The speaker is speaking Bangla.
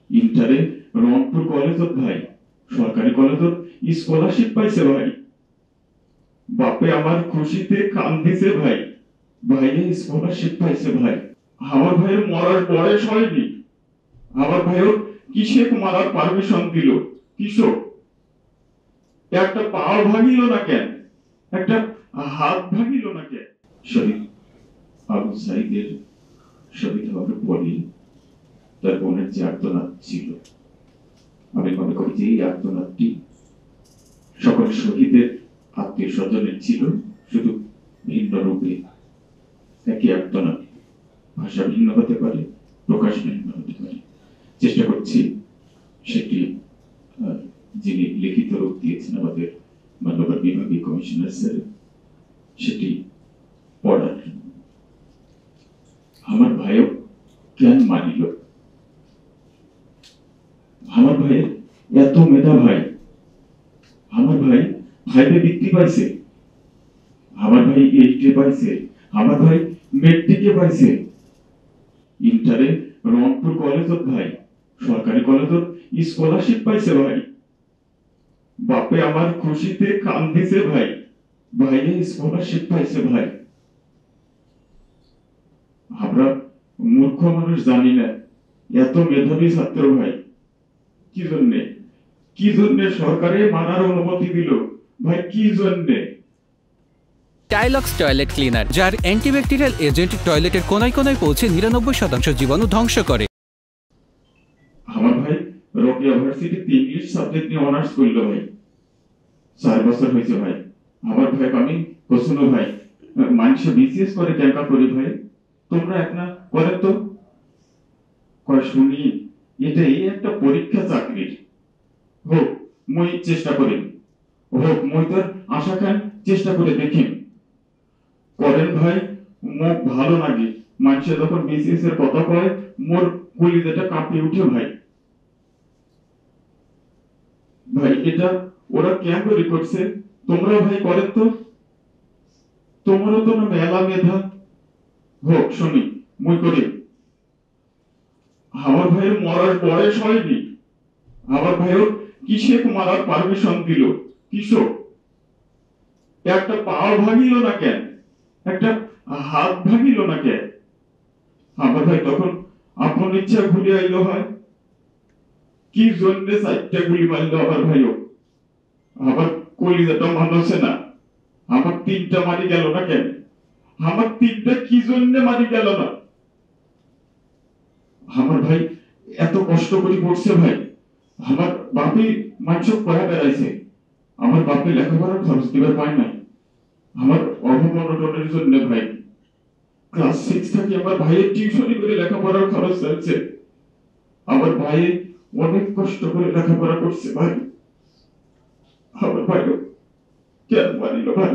ইন্টারে রংপুর কলেজত ভাই, সরকারি কলেজত স্কলারশিপ পাইছে ভাই। বাপে আমার খুশিতে কান্দিছে ভাই। ভাইয়ে স্কলারশিপ পাইছে ভাই। আমার ভাইয়ের মরার বয়স হয়নি। আমার ভাইয়ের কিসে মারার পারমিশন দিল? কিসব? একটা পাও ভাঙিল না কেন? একটা হাত ভাঙিল না কেন? শহীদ আবু সাইদের শহীদ হওয়ার পরই তার বোনের যে আর্তনাদ ছিল, আমি মনে করি যে এই আর্তনাদটি সকল শহীদের আত্মীয় স্বজনের ছিল, শুধু ভিন্ন রূপে। একই আর্তনাদ, ভাষা ভিন্ন হতে পারে, প্রকাশ ভিন্ন হতে পারে। চেষ্টা করছি সেটি যিনি লিখিত রূপ দিয়েছেন আমাদের মানবাধিকার বিভাগীয় কমিশনার স্যার, সেটি পড়ার। আমার ভাইও কেন মানিল? আমার ভাইয়ের এত মেধা ভাই। আমার ভাই ফাইভে বৃত্তি পাইছে, আমার ভাই এইটে পাইছে, আমার ভাই মেট্রিকে পাইছে। ইন্টারে রংপুর কলেজত ভাই, সরকারি কলেজত স্কলারশিপ পাইছে ভাই। বাপে আমার খুশিতে কান্দিছে ভাই। ভাইয়ে স্কলারশিপ পাইছে ভাই। আমরা মূর্খ মানুষ জানি না এত মেধাবী ছাত্র ভাই কি জন্যে সরকারে মানার অনুমতি দিল ভাই? কি জন্যে? টাইলক্স টয়লেট ক্লিনার, যার অ্যান্টিব্যাকটেরিয়াল এজেন্ট টয়লেটের কোনায় কোনায় পৌঁছে 99% জীবাণু ধ্বংস করে। আমার ভাই রোকেয়া ভার্সিটিতে ইংলিশ সাবজেক্ট নিয়ে অনার্স করলো ভাই। 4 বছর হয়েছে ভাই। আমার ভাই আমি কোসুনো ভাই মানুষে বিসিএস করে ক্যাম্পা করি ভাই, তোমরা এক না করে তো কয় শুনি এটাই একটা পরীক্ষা চাকরির। হোক মই চেষ্টা করি, হোক মই তোর আশা খান চেষ্টা করে দেখি করেন ভাই। মুখ ভালো লাগে মানুষে যখন বিসিএস এর কথা কয়, মোর কলিজাটা কাঁপিয়ে উঠে ভাই। ভাই এটা ওরা কেন করে করছে? তোমরা ভাই করেন তো, তোমারও তো না মেলা মেধা। হোক শুনি মই করি। আমার ভাইয়ের মরার বয়স হয়নি। আমার ভাইয়ের কিসে মারার পারমিশন দিল? কিসব? একটা পাও ভাঙিল না কেন? একটা হাত ভাঙিল না কেন? আমার ভাই তখন আপন ইচ্ছা ঘুরে আইল হয়। কি জন্যে 4টা গুলি মারল আমার ভাইও? আমার কলিজাটা মানুষে না। আমার 3টা মারি গেল না কেন? আমার 3টা কি জন্যে মারি গেল না? আমার ভাই এত কষ্ট করে পড়ছে ভাই। আমার বাপে মানুষ পড়া বেড়াইছে, আমার বাপে লেখাপড়ার খরচ দিবার পায় নাই। আমার অভাব অনটনের জন্য ভাই ক্লাস 6 থেকে আমার ভাইয়ের টিউশনি করে লেখাপড়ার খরচ চাইছে। আমার ভাই অনেক কষ্ট করে লেখাপড়া করছে ভাই। আমার ভাই কেন মারিল ভাই?